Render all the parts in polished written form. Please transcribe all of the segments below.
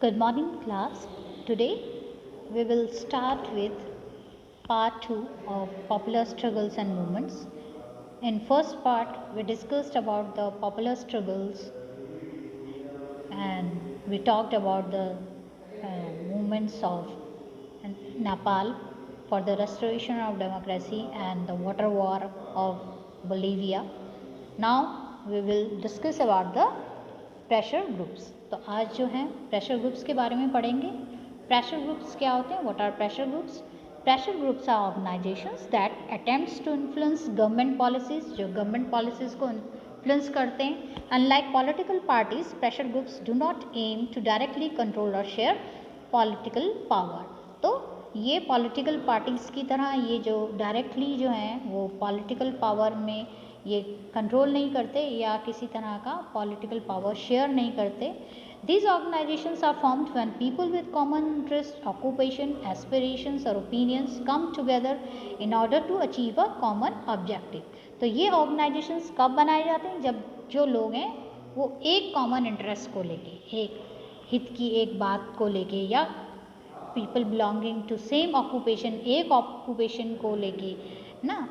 Good morning, class. Today we will start with part 2 of popular struggles and movements. In first part, we discussed about the popular struggles and we talked about the movements of Nepal for the restoration of democracy and the water war of Bolivia. Now we will discuss about the pressure groups. तो आज जो है pressure groups के बारे में पढ़ेंगे। Pressure groups क्या होते हैं? What are pressure groups? Pressure groups are organisations that attempts to influence government policies, जो गवर्नमेंट पॉलिसीज को इन्फ्लुएंस करते हैं। Unlike political parties, pressure groups do not aim to directly control और शेयर पॉलिटिकल पावर। तो ये political parties की तरह ये जो डायरेक्टली जो हैं वो पॉलिटिकल पावर में ये कंट्रोल नहीं करते या किसी तरह का पॉलिटिकल पावर शेयर नहीं करते। These organizations are formed when people with common interest, occupation, aspirations और opinions come together in order to achieve a common objective। तो ये organizations कब बनाए जाते हैं? जब जो लोग हैं वो एक common interest को लेके, एक हित की एक बात को लेके, या people belonging to same occupation, एक ऑक्यूपेशन को लेके ना,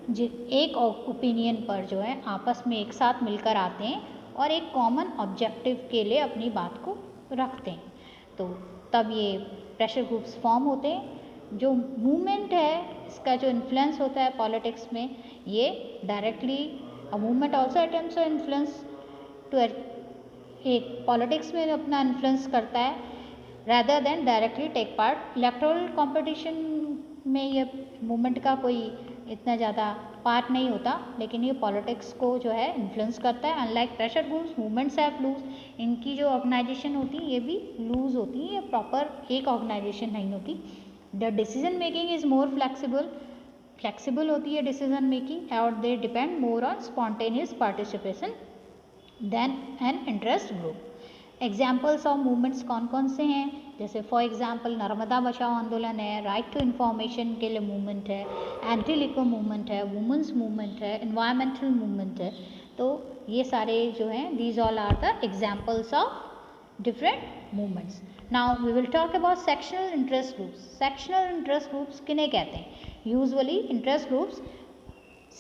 एक ओपिनियन पर जो है आपस में एक साथ मिलकर आते हैं और एक कॉमन ऑब्जेक्टिव के लिए अपनी बात को रखते हैं। तो तब ये प्रेशर ग्रुप्स फॉर्म होते हैं। जो मूवमेंट है इसका जो इन्फ्लुएंस होता है पॉलिटिक्स में, ये directly a movement also attempts to influence to एक पॉलिटिक्स में अपना इन्फ्लुएंस करता है rather than directly take part. Electoral competition में ये मूवमेंट का कोई इतना ज़्यादा पार्ट नहीं होता, लेकिन ये पॉलिटिक्स को जो है इन्फ्लुएंस करता है। Unlike pressure groups, movements have loose, इनकी जो ऑर्गेनाइजेशन होती है ये भी लूज होती है, ये प्रॉपर एक ऑर्गेनाइजेशन नहीं होती। The decision making is more flexible होती है डिसीजन मेकिंग, और they depend more on spontaneous participation than an interest group. Examples of movements कौन कौन से हैं? जैसे फॉर एग्जांपल नर्मदा बचाओ आंदोलन है, राइट टू इन्फॉर्मेशन के लिए मूवमेंट है, एंटी लिको मूवमेंट है, वुमेंस मूवमेंट है, एनवायरमेंटल मूवमेंट है। तो ये सारे जो हैं these all are the examples of different movements. Now we will talk about sectional interest groups. Sectional interest groups किन्हें कहते हैं? Usually interest groups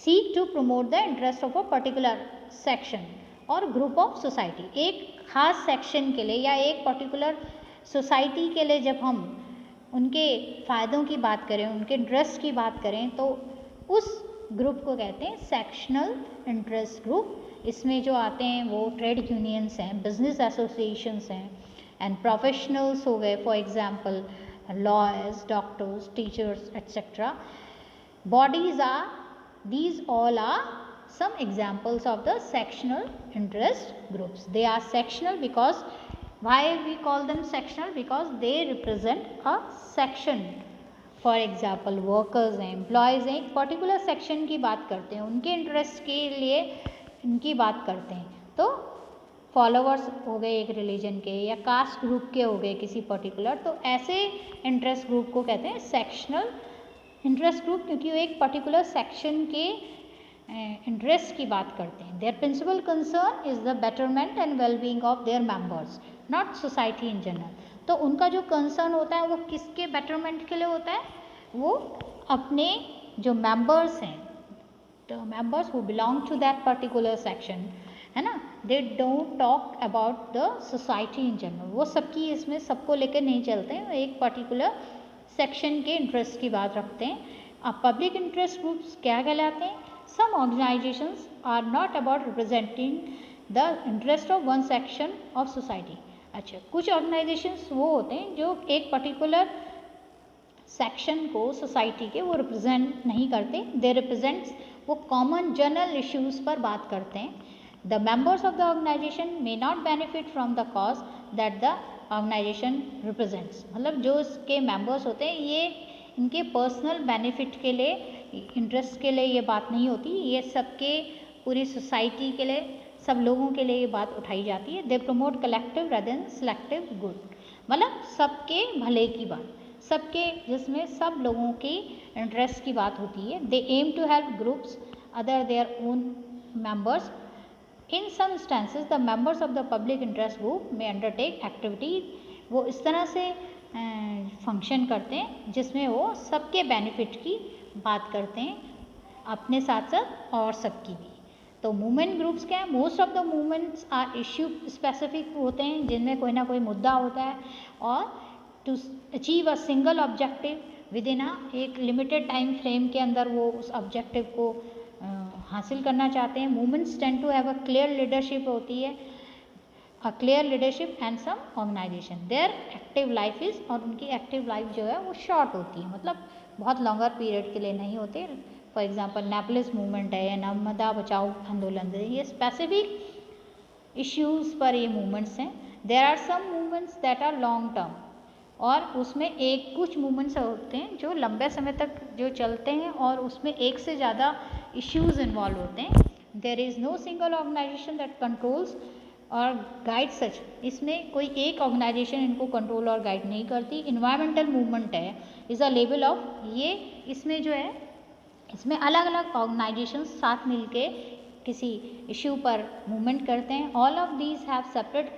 seek to promote the interest of a particular section और group of society. एक खास section के लिए या एक पर्टिकुलर सोसाइटी के लिए जब हम उनके फ़ायदों की बात करें, उनके इंटरेस्ट की बात करें, तो उस ग्रुप को कहते हैं सेक्शनल इंटरेस्ट ग्रुप। इसमें जो आते हैं वो ट्रेड यूनियंस हैं, बिजनेस एसोसिएशंस हैं, एंड प्रोफेशनल्स हो गए, for example lawyers, doctors, teachers etcetera. Bodies are, these all are some examples of the sectional interest groups. They are sectional because, why we call them sectional? Because they represent a section. For example workers हैं, employees हैं, एक particular section की बात करते हैं, उनके interest के लिए इनकी बात करते हैं। तो फॉलोअर्स हो गए एक रिलीजन के, या कास्ट ग्रुप के हो गए किसी पर्टिकुलर, तो ऐसे इंटरेस्ट ग्रुप को कहते हैं सेक्शनल इंटरेस्ट ग्रुप, क्योंकि वो एक पर्टिकुलर सेक्शन के इंटरेस्ट की बात करते हैं। Their principal concern is the betterment and wellbeing of their members, not society in general. तो उनका जो कंसर्न होता है वो किसके बेटरमेंट के लिए होता है? वो अपने जो मेंबर्स हैं, the members who belong to that particular section, है ना, they don't talk about the society in general. वो सबकी इसमें सबको लेकर नहीं चलते हैं, एक पर्टिकुलर सेक्शन के इंटरेस्ट की बात रखते हैं। अब पब्लिक इंटरेस्ट ग्रुप्स क्या कहलाते हैं? Some organisations are not about representing the interest of one section of society. अच्छा, कुछ ऑर्गेनाइजेशंस वो होते हैं जो एक पर्टिकुलर सेक्शन को सोसाइटी के वो रिप्रेजेंट नहीं करते, दे रिप्रेजेंट्स, वो कॉमन जनरल इश्यूज़ पर बात करते हैं। The members of the organisation may not benefit from the cause that the organisation represents. मतलब जो इसके मेंबर्स होते हैं ये इनके पर्सनल बेनिफिट के लिए, इंटरेस्ट के लिए ये बात नहीं होती, ये सबके पूरी सोसाइटी के लिए, सब लोगों के लिए ये बात उठाई जाती है। They promote collective rather than selective good, मतलब सबके भले की बात, सबके जिसमें सब लोगों की इंटरेस्ट की बात होती है। They aim to help groups other their own members. In some instances, the members of the public interest group may undertake activity वो इस तरह से फंक्शन करते हैं जिसमें वो सबके बेनिफिट की बात करते हैं, अपने साथ साथ और सबकी भी। तो मूवमेंट ग्रुप्स क्या है, most of the movements are issue specific होते हैं जिनमें कोई ना कोई मुद्दा होता है और to achieve a single objective within एक लिमिटेड टाइम फ्रेम के अंदर वो उस ऑब्जेक्टिव को हासिल करना चाहते हैं। Movements tend to have a clear leadership होती है, a clear leadership and some organisation. Their active life is, और उनकी एक्टिव लाइफ जो है वो शॉर्ट होती है, मतलब बहुत लॉन्गर पीरियड के लिए नहीं होते। फॉर एग्जाम्पल नेपलिस मूवमेंट है या नर्मदा बचाओ आंदोलन है, ये स्पेसिफिक इश्यूज पर ये मूवमेंट्स हैं। There are some movements that are long term, और उसमें एक कुछ मूवमेंट्स होते हैं जो लंबे समय तक जो चलते हैं और उसमें एक से ज़्यादा इश्यूज इन्वॉल्व होते हैं। There is no single organisation that controls और गाइड सच, इसमें कोई एक ऑर्गेनाइजेशन इनको कंट्रोल और गाइड नहीं करती। इन्वायरमेंटल मूवमेंट है इज़ अ लेवल ऑफ, ये इसमें जो है इसमें अलग अलग ऑर्गेनाइजेशंस साथ मिलके किसी इश्यू पर मूवमेंट करते हैं। All of these have separate,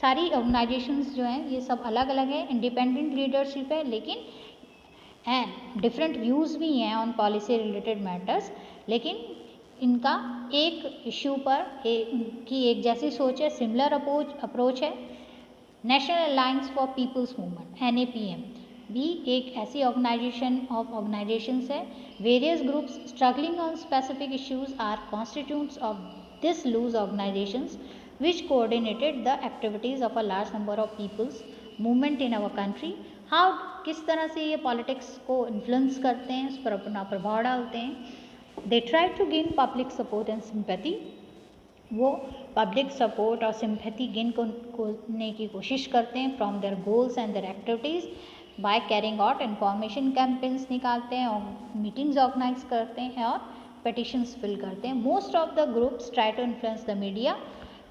सारी ऑर्गेनाइजेशंस जो हैं ये सब अलग अलग है, इंडिपेंडेंट लीडरशिप है, लेकिन एंड डिफरेंट व्यूज़ भी हैं ऑन पॉलिसी रिलेटेड मैटर्स, लेकिन इनका एक इश्यू पर की एक जैसी सोच है, सिमिलर अप्रोच है। National alliance for people's movement NAPM भी एक ऐसी ऑर्गेनाइजेशन ऑफ ऑर्गेनाइजेशंस है। Various groups struggling on specific issues are constitutes of this loose organisations which coordinated the activities of a large number of people's movement in our country। how, किस तरह से ये politics को influence करते हैं, उस पर अपना प्रभाव डालते हैं। They try to gain public support and sympathy, वो पब्लिक सपोर्ट और सिंपैथी गेन करने की कोशिश करते हैं from their goals and their activities by carrying out information campaigns निकालते हैं और मीटिंग्स ऑर्गेनाइज करते हैं और पिटिशंस फिल करते हैं। Most of the groups try to influence the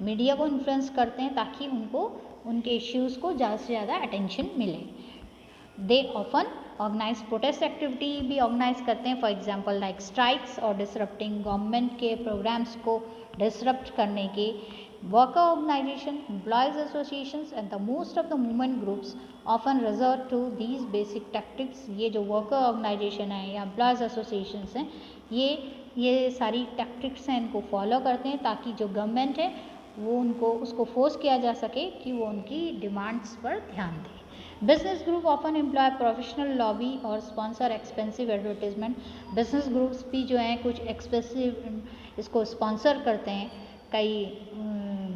media को इन्फ्लुएंस करते हैं ताकि उनको उनके इश्यूज़ को ज़्यादा से ज़्यादा अटेंशन मिले। They often organise protest activity भी ऑर्गेनाइज करते हैं, फॉर एग्जांपल लाइक स्ट्राइक्स और डिसरप्टिंग गवर्नमेंट के प्रोग्राम्स को डिसरप्ट करने के। Worker organisation, employees associations and the most of the movement groups often reserve to these basic tactics. ये जो वर्कर ऑर्गेनाइजेशन है या एम्प्लॉयज़ एसोसिएशंस हैं, ये सारी टैक्टिक्स हैं, इनको फॉलो करते हैं ताकि जो गवर्नमेंट है वो उनको उसको फोर्स किया जा सके कि वो उनकी डिमांड्स पर ध्यान दें। Business group often employ professional lobby और sponsor expensive advertisement. Business groups भी जो हैं कुछ एक्सपेंसिव इसको स्पॉन्सर करते हैं कई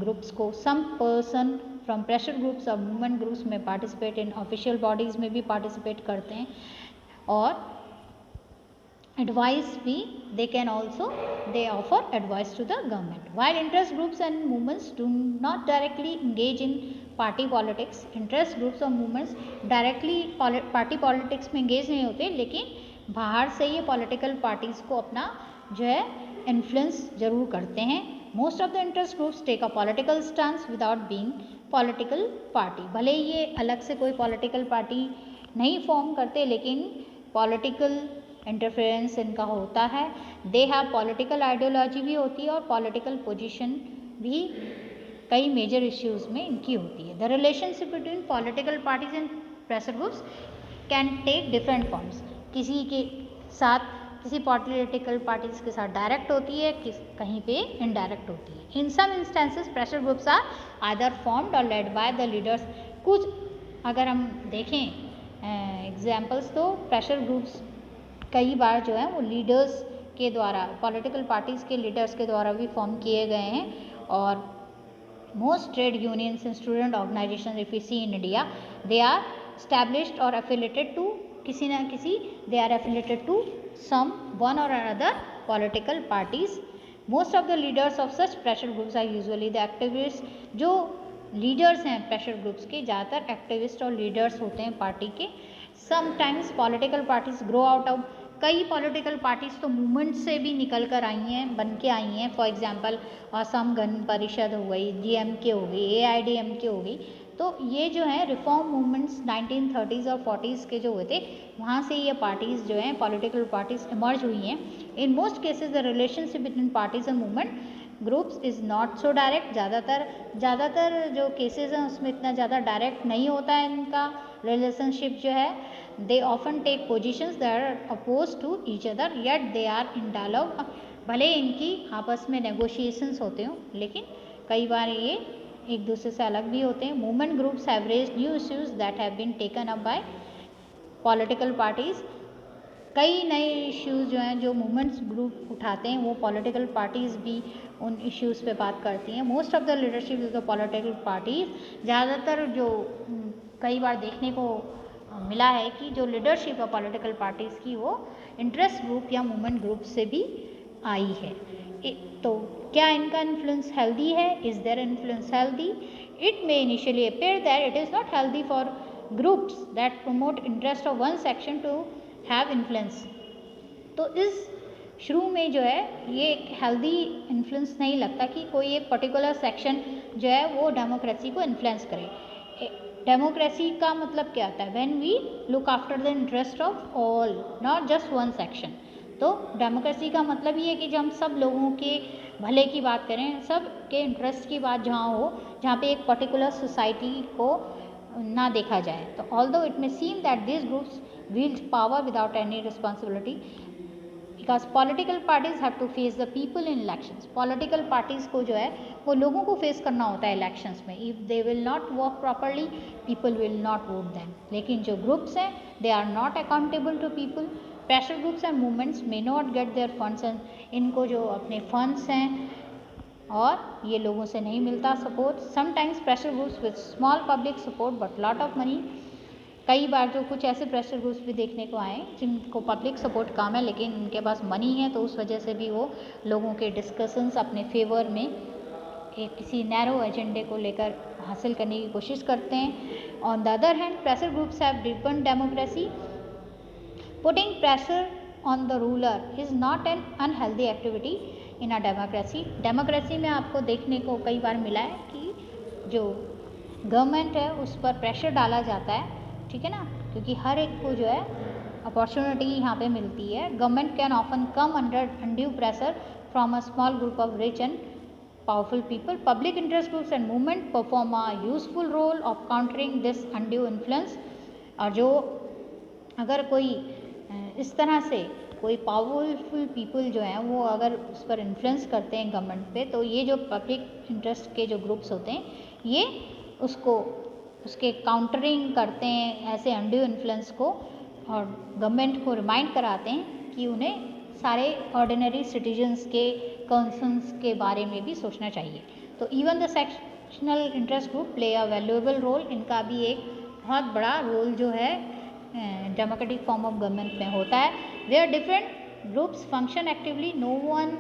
ग्रुप्स को। Some person from pressure groups और मूवमेंट ग्रुप्स में पार्टिसिपेट इन ऑफिशियल बॉडीज़ में भी पार्टिसिपेट करते हैं। और advice भी they can also they offer advice to the government। while interest groups and movements do not directly engage in party politics, interest groups और movements directly party politics में engage नहीं होते, लेकिन बाहर से ये political parties को अपना जो है influence जरूर करते हैं। most of the interest groups take a political stance without being political party। भले ही ये अलग से कोई political party नहीं फॉर्म करते, लेकिन political इंटरफेरेंस इनका होता है। दे हैव पॉलिटिकल आइडियोलॉजी भी होती है और पॉलिटिकल पोजीशन भी कई मेजर इश्यूज़ में इनकी होती है। The relationship between political parties and pressure groups can take different forms. किसी के साथ किसी पॉलिटिकल पार्टीज के साथ डायरेक्ट होती है, कहीं पे इनडायरेक्ट होती है। In some instances pressure groups are either formed और लेड बाय द लीडर्स। कुछ अगर हम देखें एग्जाम्पल्स तो प्रेशर ग्रुप्स कई बार जो है वो लीडर्स के द्वारा, पॉलिटिकल पार्टीज़ के लीडर्स के द्वारा भी फॉर्म किए गए हैं। और most trade unions and student organisation if you see in India, they are established और affiliated to किसी ना किसी, they are affiliated to some one or another political parties। most of the leaders of such pressure groups are usually the activists। जो leaders हैं pressure groups के ज़्यादातर activist और leaders होते हैं पार्टी के। Sometimes political parties grow out of, कई political parties तो मूवमेंट से भी निकल कर आई हैं, बन के आई हैं। फॉर एग्जांपल असम गण परिषद हो गई, DMK हो गई, AIDMK हो गई। तो ये जो है रिफॉर्म मूवमेंट्स 1930s और 40s के जो हुए थे, वहाँ से ये पार्टीज़ जो हैं पॉलिटिकल पार्टीज इमर्ज हुई हैं। In most cases the relationship between parties and movement groups is not so direct, ज़्यादातर जो केसेस हैं उसमें इतना ज़्यादा डायरेक्ट नहीं होता है इनका रिलेशनशिप जो है. They often take positions that are oppose to each other yet they are in dialogue. भले इनकी आपस में नेगोशिएशंस होते हों लेकिन कई बार ये एक दूसरे से अलग भी होते हैं. Movement groups have raised new issues that have been taken up by political parties. कई नए इश्यूज जो हैं जो मूवमेंट्स ग्रुप उठाते हैं वो पॉलिटिकल पार्टीज़ भी उन इश्यूज़ पे बात करती हैं. Most of the leadership is the political parties. ज़्यादातर जो कई बार देखने को मिला है कि जो लीडरशिप है पॉलिटिकल पार्टीज़ की वो इंटरेस्ट ग्रुप या मूवमेंट ग्रुप से भी आई है. तो क्या इनका इन्फ्लुएंस हेल्दी है? Is their influence healthy? It may initially appear that it is not healthy for groups that promote interest of one section two have influence. तो इस शुरू में जो है ये एक हेल्दी इन्फ्लुएंस नहीं लगता कि कोई एक पर्टिकुलर सेक्शन जो है वो डेमोक्रेसी को इन्फ्लुएंस करे. डेमोक्रेसी का मतलब क्या होता है? When we look after the interest of all, not just one section. तो डेमोक्रेसी का मतलब ये है कि जब हम सब लोगों के भले की बात करें, सब के इंटरेस्ट की बात जहाँ हो, जहाँ पे एक पर्टिकुलर सोसाइटी को ना देखा जाए. तो although it may seem that this groups wield power without any responsibility because political parties have to face the people in elections. Political parties को जो है वो लोगों को फेस करना होता है इलेक्शंस में. If they will not work properly, people will not vote them. लेकिन जो ग्रुप्स हैं they are not accountable to people. Pressure groups and movements may not get their funds and इनको जो अपने फंड्स हैं और ये लोगों से नहीं मिलता support. Sometimes pressure groups with small public support but lot of money. कई बार जो कुछ ऐसे प्रेशर ग्रुप्स भी देखने को आए जिनको पब्लिक सपोर्ट कम है लेकिन उनके पास मनी है, तो उस वजह से भी वो लोगों के डिस्कशंस अपने फेवर में एक किसी नैरो एजेंडे को लेकर हासिल करने की कोशिश करते हैं. On the other hand pressure groups have different democracy. Putting pressure on the ruler is not an unhealthy activity in a democracy. Democracy में आपको देखने को कई बार मिला है कि जो गवर्नमेंट है उस पर प्रेशर डाला जाता है, ठीक है ना, क्योंकि हर एक को जो है अपॉर्चुनिटी यहाँ पे मिलती है. Government can often come under undue pressure from a small group of rich and powerful people. Public interest groups and movement perform a useful role of countering this undue influence. और जो अगर कोई इस तरह से कोई पावरफुल पीपल जो हैं वो अगर उस पर इन्फ्लुएंस करते हैं गवर्नमेंट पे, तो ये जो पब्लिक इंटरेस्ट के जो ग्रुप्स होते हैं ये उसके काउंटरिंग करते हैं ऐसे अनड्यू इन्फ्लुएंस को, और गवर्नमेंट को रिमाइंड कराते हैं कि उन्हें सारे ऑर्डिनरी सिटीजन्स के कंसर्न्स के बारे में भी सोचना चाहिए. तो even the sectional interest group play a valuable role. इनका भी एक बहुत बड़ा रोल जो है डेमोक्रेटिक फॉर्म ऑफ गवर्नमेंट में होता है. Where different groups function actively, no one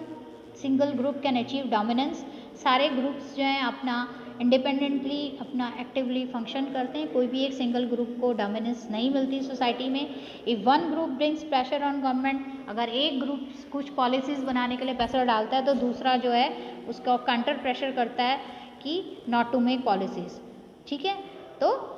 single group can achieve dominance. सारे ग्रुप्स जो हैं अपना इंडिपेंडेंटली अपना एक्टिवली फंक्शन करते हैं, कोई भी एक सिंगल ग्रुप को डोमिनेंस नहीं मिलती सोसाइटी में. If one group brings pressure on government, अगर एक ग्रुप कुछ पॉलिसीज़ बनाने के लिए प्रेशर डालता है तो दूसरा जो है उसका काउंटर प्रेशर करता है कि नॉट टू मेक पॉलिसीज़, ठीक है. तो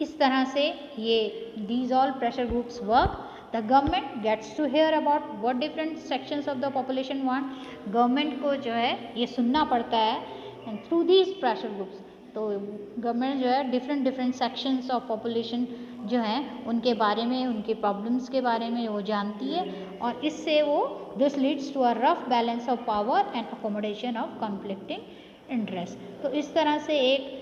इस तरह से ये these all pressure groups work. The government gets to hear about what different sections of the population want. Government को जो है ये सुनना पड़ता है थ्रू दीज प्रेशर ग्रुप्स. तो गवर्नमेंट जो है डिफरेंट सेक्शंस ऑफ पॉपुलेशन जो हैं उनके बारे में, उनके प्रॉब्लम्स के बारे में वो जानती है, और इससे वो this leads to a rough balance of power and accommodation of conflicting interest. तो इस तरह से एक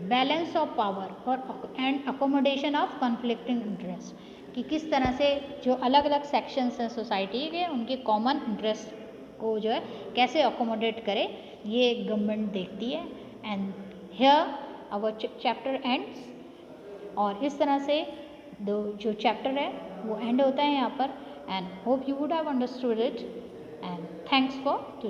बैलेंस ऑफ पावर और and accommodation of conflicting interest कि किस तरह से जो अलग अलग सेक्शंस हैं सोसाइटी के उनके कॉमन इंटरेस्ट को जो है कैसे अकोमोडेट करे, ये गवर्नमेंट देखती है. And here our chapter ends. और इस तरह से जो चैप्टर है वो एंड होता है यहाँ पर. And hope you would have understood it, and thanks for